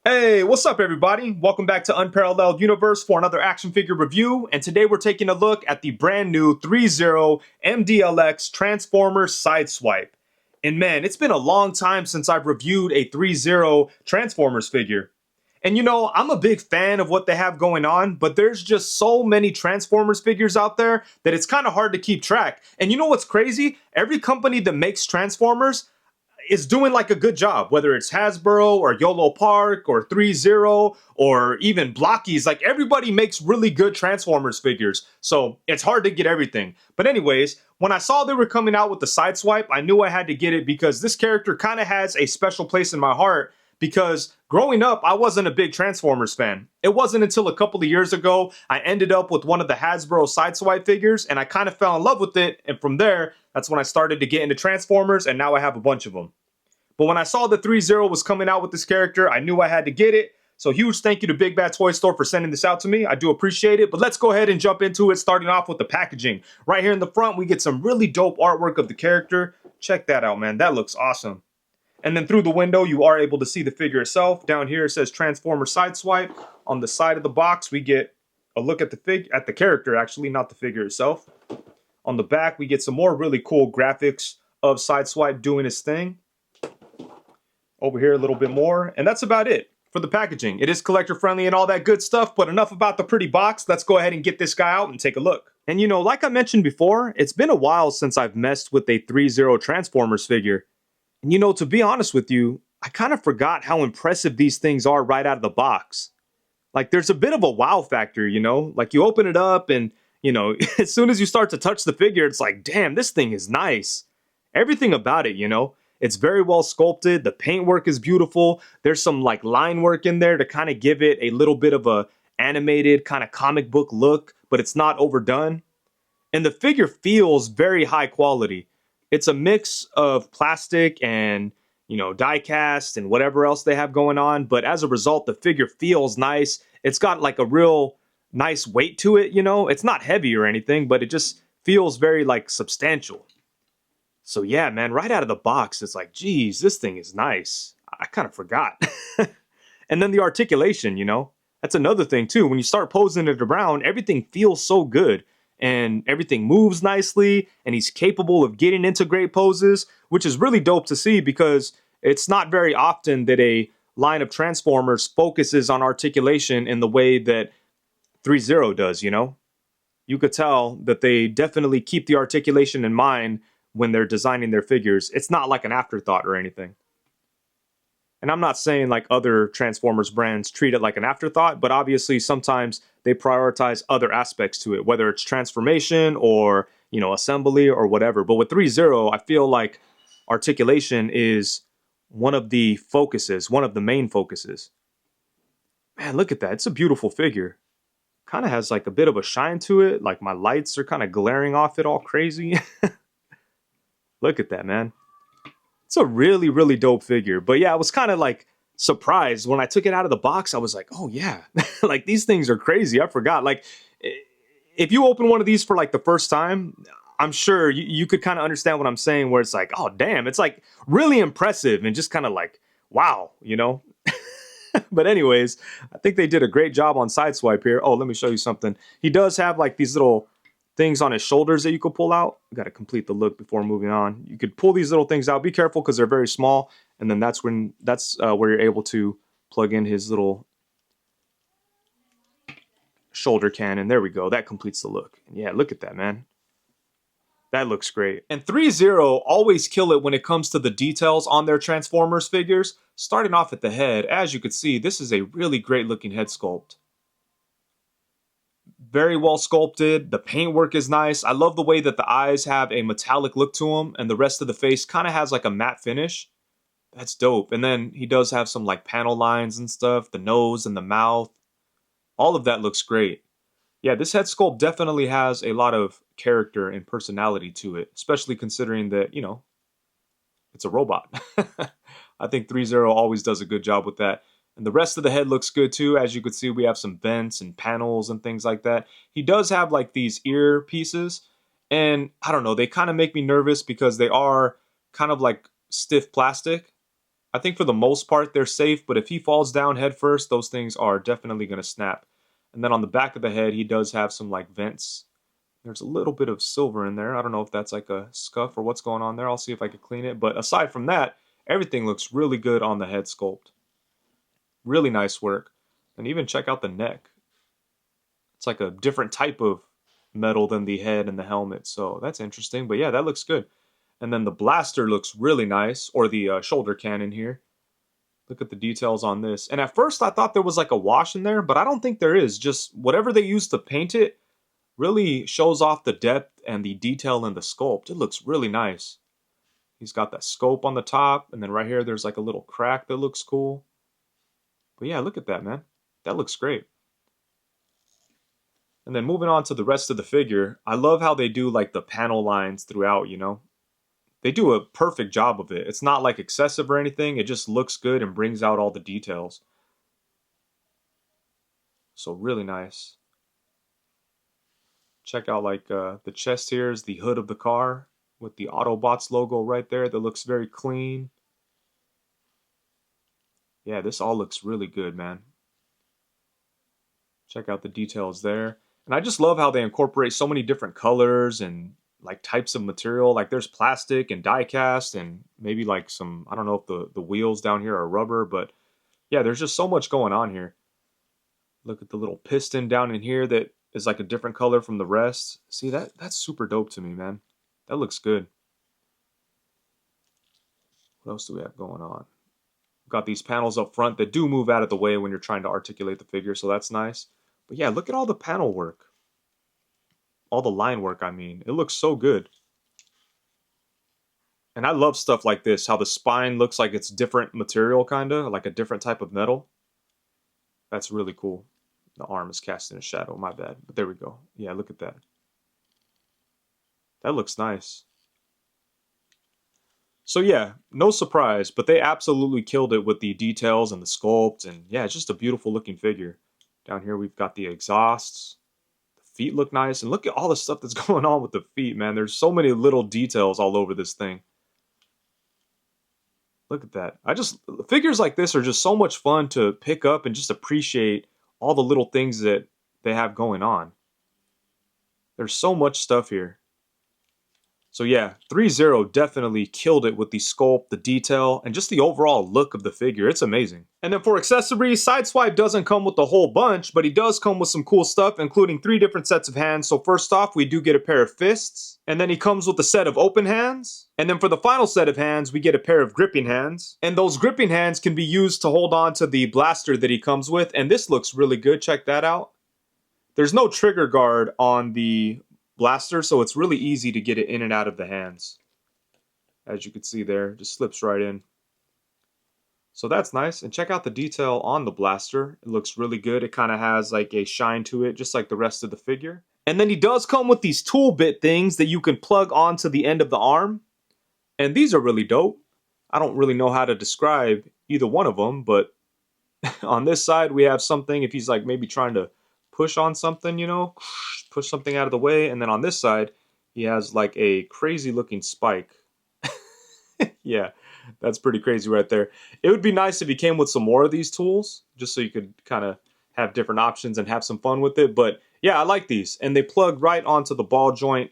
Hey, what's up everybody? Welcome back to Unparalleled Universe for another action figure review, and today we're taking a look at the brand new ThreeZero MDLX Transformer Sideswipe. And man, it's been a long time since I've reviewed a ThreeZero Transformers figure. And you know, I'm a big fan of what they have going on, but there's just so many Transformers figures out there that it's kind of hard to keep track. And you know what's crazy? Every company that makes Transformers is doing like a good job, whether it's Hasbro or YOLO Park or ThreeZero or even Blockies. Like everybody makes really good Transformers figures, so it's hard to get everything. But anyways, when I saw they were coming out with the Sideswipe, I knew I had to get it because this character kind of has a special place in my heart. Because growing up, I wasn't a big Transformers fan. It wasn't until a couple of years ago I ended up with one of the Hasbro Sideswipe figures, and I kind of fell in love with it. And from there, that's when I started to get into Transformers, and now I have a bunch of them. But when I saw that ThreeZero was coming out with this character, I knew I had to get it. So huge thank you to Big Bad Toy Store for sending this out to me. I do appreciate it. But let's go ahead and jump into it, starting off with the packaging. Right here in the front, we get some really dope artwork of the character. Check that out, man. That looks awesome. And then through the window, you are able to see the figure itself. Down here, it says Transformer Sideswipe. On the side of the box, we get a look at the character, actually, not the figure itself. On the back, we get some more really cool graphics of Sideswipe doing his thing. Over here a little bit more, and that's about it for the packaging. It is collector friendly and all that good stuff, but enough about the pretty box. Let's go ahead and get this guy out and take a look. And you know, like I mentioned before, it's been a while since I've messed with a ThreeZero Transformers figure. And you know, to be honest with you, I kind of forgot how impressive these things are right out of the box. Like there's a bit of a wow factor, you know? Like you open it up and, you know, as soon as you start to touch the figure, it's like, damn, this thing is nice. Everything about it, you know? It's very well sculpted. The paintwork is beautiful. There's some like line work in there to kind of give it a little bit of a animated kind of comic book look, but it's not overdone. And the figure feels very high quality. It's a mix of plastic and, you know, die cast and whatever else they have going on. But as a result, the figure feels nice. It's got like a real nice weight to it, you know. It's not heavy or anything, but it just feels very like substantial. So yeah, man, right out of the box, it's like, geez, this thing is nice. I kind of forgot. And then the articulation, you know, that's another thing too. When you start posing it around, everything feels so good and everything moves nicely and he's capable of getting into great poses, which is really dope to see because it's not very often that a line of Transformers focuses on articulation in the way that ThreeZero does, you know? You could tell that they definitely keep the articulation in mind when they're designing their figures. It's not like an afterthought or anything. And I'm not saying like other Transformers brands treat it like an afterthought, but obviously sometimes they prioritize other aspects to it, whether it's transformation or, you know, assembly or whatever. But with ThreeZero, I feel like articulation is one of the focuses, one of the main focuses. Man, look at that. It's a beautiful figure. Kind of has like a bit of a shine to it. Like my lights are kind of glaring off it all crazy. Look at that, man. It's a really, really dope figure. But yeah, I was kind of like surprised when I took it out of the box. I was like, oh yeah, like these things are crazy. I forgot. Like if you open one of these for like the first time, I'm sure you could kind of understand what I'm saying, where it's like, oh damn, it's like really impressive and just kind of like, wow, you know? But anyways, I think they did a great job on Sideswipe here. Oh, let me show you something. He does have like these little things on his shoulders that you could pull out. You got to complete the look before moving on. You could pull these little things out. Be careful because they're very small. And then that's where you're able to plug in his little shoulder cannon. There we go. That completes the look. And yeah, look at that, man. That looks great. And ThreeZero always kill it when it comes to the details on their Transformers figures. Starting off at the head, as you can see, this is a really great looking head sculpt. Very well sculpted. The paintwork is nice. I love the way that the eyes have a metallic look to them and the rest of the face kind of has like a matte finish. That's dope. And then he does have some like panel lines and stuff, the nose and the mouth. All of that looks great. Yeah, this head sculpt definitely has a lot of character and personality to it, especially considering that, you know, it's a robot. I think ThreeZero always does a good job with that. And the rest of the head looks good too. As you can see, we have some vents and panels and things like that. He does have like these ear pieces. And I don't know, they kind of make me nervous because they are kind of like stiff plastic. I think for the most part they're safe, but if he falls down head first, those things are definitely going to snap. And then on the back of the head, he does have some like vents. There's a little bit of silver in there. I don't know if that's like a scuff or what's going on there. I'll see if I can clean it. But aside from that, everything looks really good on the head sculpt. Really nice work. And even check out the neck. It's like a different type of metal than the head and the helmet. So that's interesting. But yeah, that looks good. And then the blaster looks really nice, or the shoulder cannon here. Look at the details on this. And at first I thought there was like a wash in there, but I don't think there is. Just whatever they used to paint it really shows off the depth and the detail in the sculpt. It looks really nice. He's got that scope on the top, and then right here there's like a little crack that looks cool. But yeah, look at that, man. That looks great. And then moving on to the rest of the figure, I love how they do like the panel lines throughout, you know? They do a perfect job of it. It's not like excessive or anything. It just looks good and brings out all the details. So really nice. Check out like the chest here is the hood of the car with the Autobots logo right there that looks very clean. Yeah, this all looks really good, man. Check out the details there. And I just love how they incorporate so many different colors and like types of material. Like there's plastic and die cast and maybe like some, I don't know if the wheels down here are rubber, but yeah, there's just so much going on here. Look at the little piston down in here that is like a different color from the rest. See, that's super dope to me, man. That looks good. What else do we have going on? We've got these panels up front that do move out of the way when you're trying to articulate the figure, so that's nice. But yeah, look at all the panel work. All the line work, I mean. It looks so good. And I love stuff like this, how the spine looks like it's different material, kind of, like a different type of metal. That's really cool. The arm is cast in a shadow, my bad. But there we go. Yeah, look at that. That looks nice. So yeah, no surprise, but they absolutely killed it with the details and the sculpt. And yeah, it's just a beautiful looking figure. Down here we've got the exhausts. The feet look nice. And look at all the stuff that's going on with the feet, man. There's so many little details all over this thing. Look at that. Figures like this are just so much fun to pick up and just appreciate all the little things that they have going on. There's so much stuff here. So yeah, ThreeZero definitely killed it with the sculpt, the detail, and just the overall look of the figure. It's amazing. And then for accessories, Sideswipe doesn't come with a whole bunch, but he does come with some cool stuff, including 3 different sets of hands. So first off, we do get a pair of fists, and then he comes with a set of open hands. And then for the final set of hands, we get a pair of gripping hands. And those gripping hands can be used to hold on to the blaster that he comes with, and this looks really good. Check that out. There's no trigger guard on the blaster, so it's really easy to get it in and out of the hands. As you can see there, just slips right in. So that's nice. And check out the detail on the blaster. It looks really good. It kind of has like a shine to it, just like the rest of the figure. And then he does come with these tool bit things that you can plug onto the end of the arm. And these are really dope. I don't really know how to describe either one of them, but on this side we have something if he's like maybe trying to push on something, you know, push something out of the way. And then on this side, he has like a crazy looking spike. Yeah, that's pretty crazy right there. It would be nice if he came with some more of these tools, just so you could kind of have different options and have some fun with it. But yeah, I like these. And they plug right onto the ball joint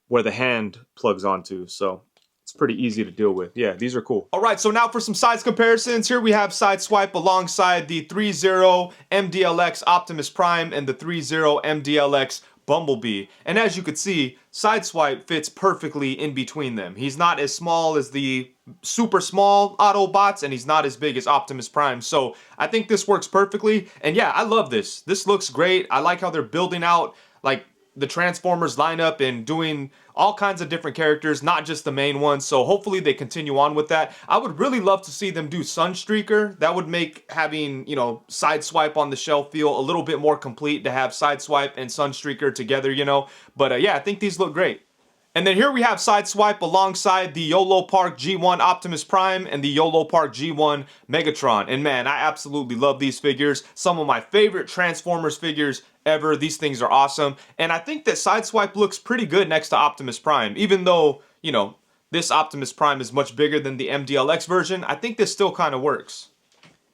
where the hand plugs onto. So it's pretty easy to deal with. Yeah, these are cool. All right, so now for some size comparisons. Here we have Sideswipe alongside the ThreeZero MDLX Optimus Prime and the ThreeZero MDLX Bumblebee. And as you can see, Sideswipe fits perfectly in between them. He's not as small as the super small Autobots, and he's not as big as Optimus Prime. So I think this works perfectly. And yeah, I love this. This looks great. I like how they're building out like the Transformers lineup and doing all kinds of different characters, not just the main ones. So hopefully they continue on with that. I would really love to see them do Sunstreaker. That would make having, you know, Sideswipe on the shelf feel a little bit more complete, to have Sideswipe and Sunstreaker together, you know. But yeah, I think these look great. And then here we have Sideswipe alongside the YOLO Park G1 Optimus Prime and the YOLO Park G1 Megatron. And man, I absolutely love these figures. Some of my favorite Transformers figures ever. These things are awesome. And I think that Sideswipe looks pretty good next to Optimus Prime, even though, you know, This Optimus Prime is much bigger than the MDLX version. I think this still kind of works.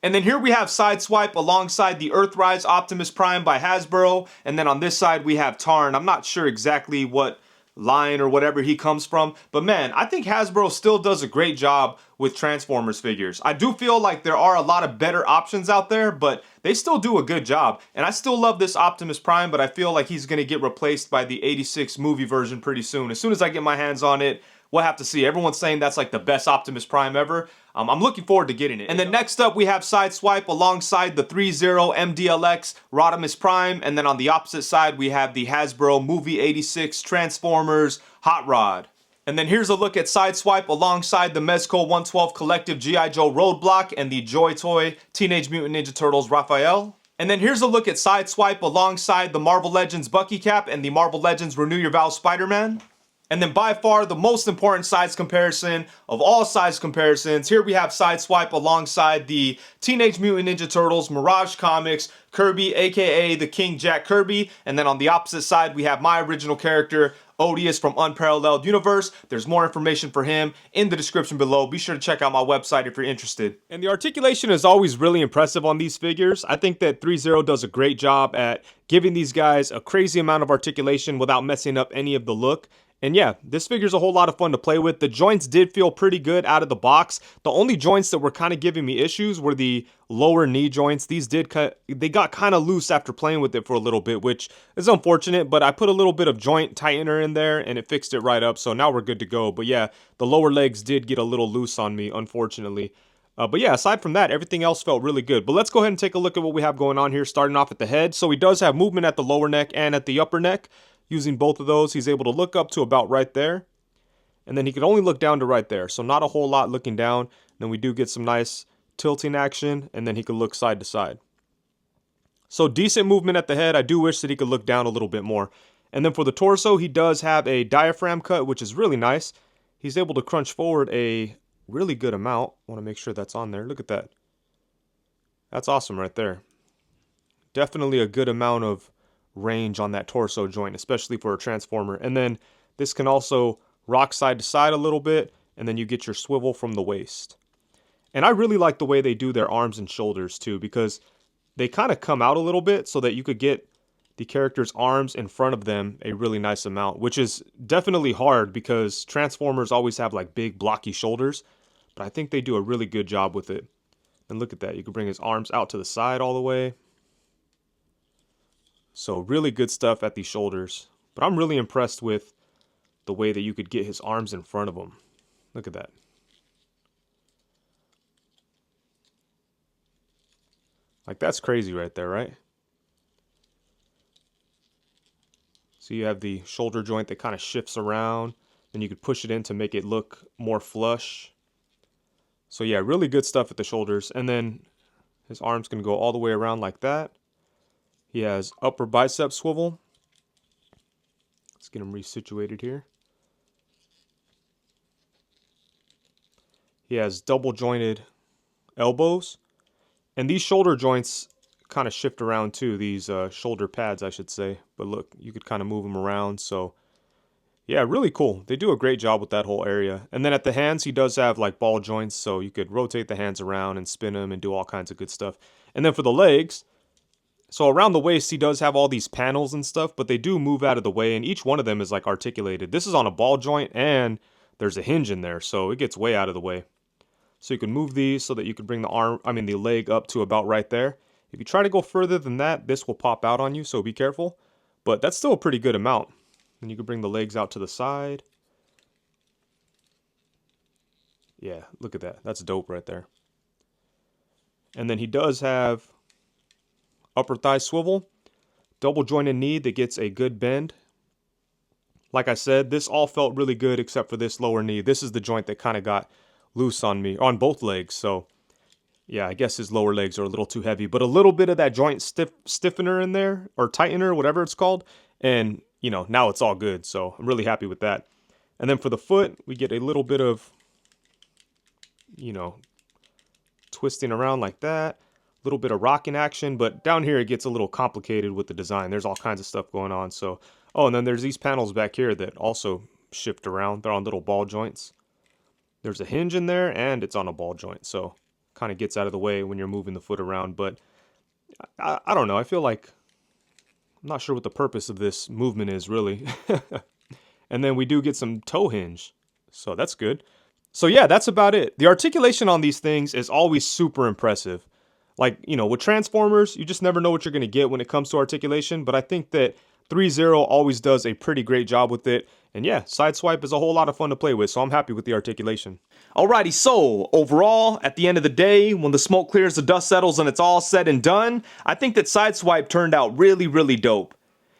And then here we have Sideswipe alongside the Earthrise Optimus Prime by Hasbro. And then on this side we have Tarn. I'm not sure exactly what line or whatever he comes from, but man, I think Hasbro still does a great job with Transformers figures. I do feel like there are a lot of better options out there, but they still do a good job. And I still love this Optimus Prime, but I feel like he's going to get replaced by the 86 movie version pretty soon. As soon as I get my hands on it, we'll have to see. Everyone's saying that's like the best Optimus Prime ever. I'm looking forward to getting it. And then next up we have Sideswipe alongside the ThreeZero MDLX Rodimus Prime. And then on the opposite side we have the Hasbro Movie 86 Transformers Hot Rod. And then here's a look at Sideswipe alongside the Mezco 112 Collective G.I. Joe Roadblock and the Joy Toy Teenage Mutant Ninja Turtles Raphael. And then here's a look at Sideswipe alongside the Marvel Legends Bucky Cap and the Marvel Legends Renew Your Vows Spider-Man. And then by far the most important size comparison of all size comparisons, here we have Sideswipe alongside the Teenage Mutant Ninja Turtles Mirage Comics Kirby, aka the King Jack Kirby. And then on the opposite side we have my original character Odious from Unparalleled Universe. There's more information for him in the description below. Be sure to check out my website if you're interested. And the articulation is always really impressive on these figures. I think that ThreeZero does a great job at giving these guys a crazy amount of articulation without messing up any of the look. And yeah, this figure's a whole lot of fun to play with. The joints did feel pretty good out of the box. The only joints that were kind of giving me issues were the lower knee joints. These they got kind of loose after playing with it for a little bit, which is unfortunate, but I put a little bit of joint tightener in there and it fixed it right up, so now we're good to go. But yeah, the lower legs did get a little loose on me, unfortunately. But yeah, aside from that, everything else felt really good. But let's go ahead and take a look at what we have going on here, starting off at the head. So he does have movement at the lower neck and at the upper neck. Using both of those, he's able to look up to about right there. And then he can only look down to right there. So not a whole lot looking down. Then we do get some nice tilting action. And then he can look side to side. So decent movement at the head. I do wish that he could look down a little bit more. And then for the torso, he does have a diaphragm cut, which is really nice. He's able to crunch forward a really good amount. I want to make sure that's on there. Look at that. That's awesome right there. Definitely a good amount of range on that torso joint, especially for a Transformer. And then this can also rock side to side a little bit, and then you get your swivel from the waist. And I really like the way they do their arms and shoulders too, because they kind of come out a little bit so that you could get the character's arms in front of them a really nice amount, which is definitely hard because Transformers always have like big blocky shoulders, but I think they do a really good job with it. And look at that, you can bring his arms out to the side all the way. So really good stuff at the shoulders. But I'm really impressed with the way that you could get his arms in front of him. Look at that. Like, that's crazy right there, right? So you have the shoulder joint that kind of shifts around. Then you could push it in to make it look more flush. So yeah, really good stuff at the shoulders. And then his arms can go all the way around like that. He has upper bicep swivel. Let's get him resituated here. He has double jointed elbows. And these shoulder joints kind of shift around too. These shoulder pads, I should say. But look, you could kind of move them around. So yeah, really cool. They do a great job with that whole area. And then at the hands, he does have like ball joints. So you could rotate the hands around and spin them and do all kinds of good stuff. And then for the legs, so around the waist, he does have all these panels and stuff, but they do move out of the way, and each one of them is like articulated. This is on a ball joint, and there's a hinge in there, so it gets way out of the way. So you can move these so that you can bring the leg up to about right there. If you try to go further than that, this will pop out on you, so be careful. But that's still a pretty good amount. And you can bring the legs out to the side. Yeah, look at that. That's dope right there. And then he does have upper thigh swivel, double jointed knee that gets a good bend. Like I said, this all felt really good except for this lower knee. This is the joint that kind of got loose on me, on both legs. So yeah, I guess his lower legs are a little too heavy, but a little bit of that joint stiffener in there, or tightener, whatever it's called. And you know, now it's all good. So I'm really happy with that. And then for the foot, we get a little bit of, you know, twisting around like that. Little bit of rocking action, but down here it gets a little complicated with the design. There's all kinds of stuff going on. So, oh, and then there's these panels back here that also shift around. They're on little ball joints. There's a hinge in there, and it's on a ball joint, so kind of gets out of the way when you're moving the foot around. But I don't know. I feel like I'm not sure what the purpose of this movement is, really. And then we do get some toe hinge, so that's good. So yeah, that's about it. The articulation on these things is always super impressive. Like, you know, with Transformers, you just never know what you're going to get when it comes to articulation, but I think that ThreeZero always does a pretty great job with it. And yeah, Sideswipe is a whole lot of fun to play with, so I'm happy with the articulation. Alrighty, so overall, at the end of the day, when the smoke clears, the dust settles, and it's all said and done, I think that Sideswipe turned out really, really dope.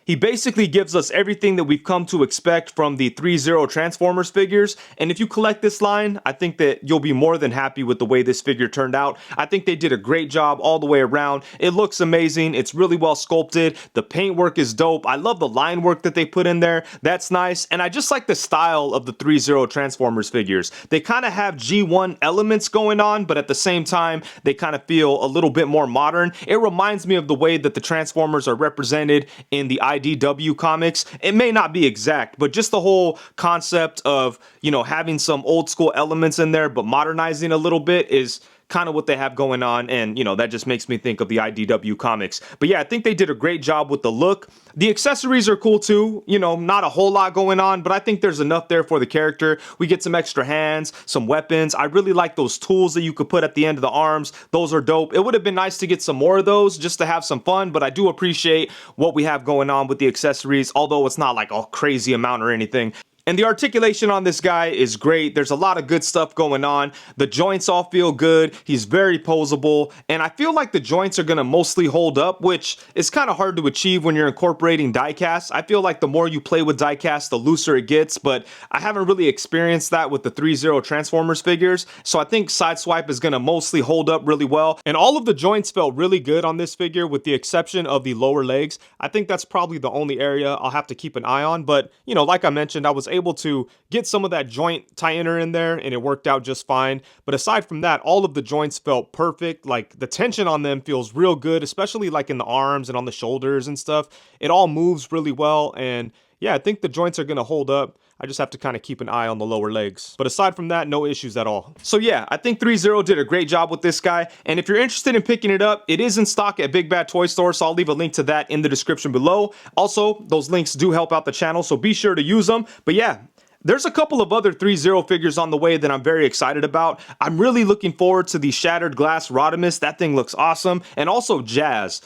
He basically gives us everything that we've come to expect from the ThreeZero Transformers figures, and if you collect this line, I think that you'll be more than happy with the way this figure turned out. I think they did a great job all the way around. It looks amazing. It's really well sculpted. The paintwork is dope. I love the line work that they put in there. That's nice, and I just like the style of the ThreeZero Transformers figures. They kind of have G1 elements going on, but at the same time, they kind of feel a little bit more modern. It reminds me of the way that the Transformers are represented in the IDW comics. It may not be exact, but just the whole concept of, you know, having some old school elements in there, but modernizing a little bit is kind of what they have going on, and you know, that just makes me think of the IDW comics. But yeah, I think they did a great job with the look. The accessories are cool too, you know, not a whole lot going on, but I think there's enough there for the character. We get some extra hands, some weapons. I really like those tools that you could put at the end of the arms. Those are dope. It would have been nice to get some more of those just to have some fun, but I do appreciate what we have going on with the accessories, although it's not like a crazy amount or anything. And the articulation on this guy is great. There's a lot of good stuff going on. The joints all feel good. He's very posable. And I feel like the joints are going to mostly hold up, which is kind of hard to achieve when you're incorporating diecast. I feel like the more you play with diecast, the looser it gets. But I haven't really experienced that with the ThreeZero Transformers figures. So I think Sideswipe is going to mostly hold up really well. And all of the joints felt really good on this figure with the exception of the lower legs. I think that's probably the only area I'll have to keep an eye on. But, you know, like I mentioned, I was able to get some of that joint tie-inner in there and it worked out just fine. But aside from that, all of the joints felt perfect. Like the tension on them feels real good, especially like in the arms and on the shoulders and stuff. It all moves really well, and yeah, I think the joints are gonna hold up. I just have to kind of keep an eye on the lower legs. But aside from that, no issues at all. So yeah, I think ThreeZero did a great job with this guy. And if you're interested in picking it up, it is in stock at Big Bad Toy Store, so I'll leave a link to that in the description below. Also, those links do help out the channel, so be sure to use them. But yeah, there's a couple of other ThreeZero figures on the way that I'm very excited about. I'm really looking forward to the Shattered Glass Rodimus. That thing looks awesome. And also Jazz.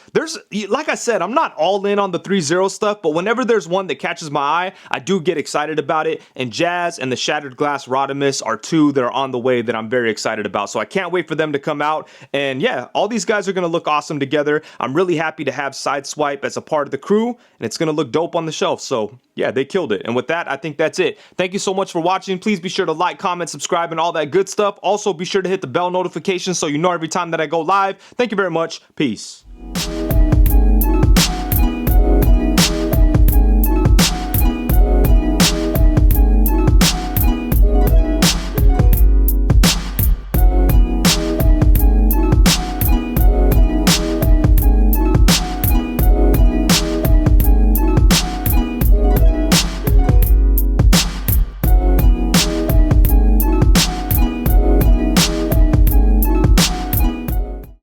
Like I said, I'm not all in on the ThreeZero stuff, but whenever there's one that catches my eye, I do get excited about it. And Jazz and the Shattered Glass Rodimus are two that are on the way that I'm very excited about. So I can't wait for them to come out. And yeah, all these guys are going to look awesome together. I'm really happy to have Sideswipe as a part of the crew, and it's going to look dope on the shelf. So yeah, they killed it. And with that, I think that's it. Thank you so much for watching. Please be sure to like, comment, subscribe, and all that good stuff. Also, be sure to hit the bell notification so you know every time that I go live. Thank you very much. Peace.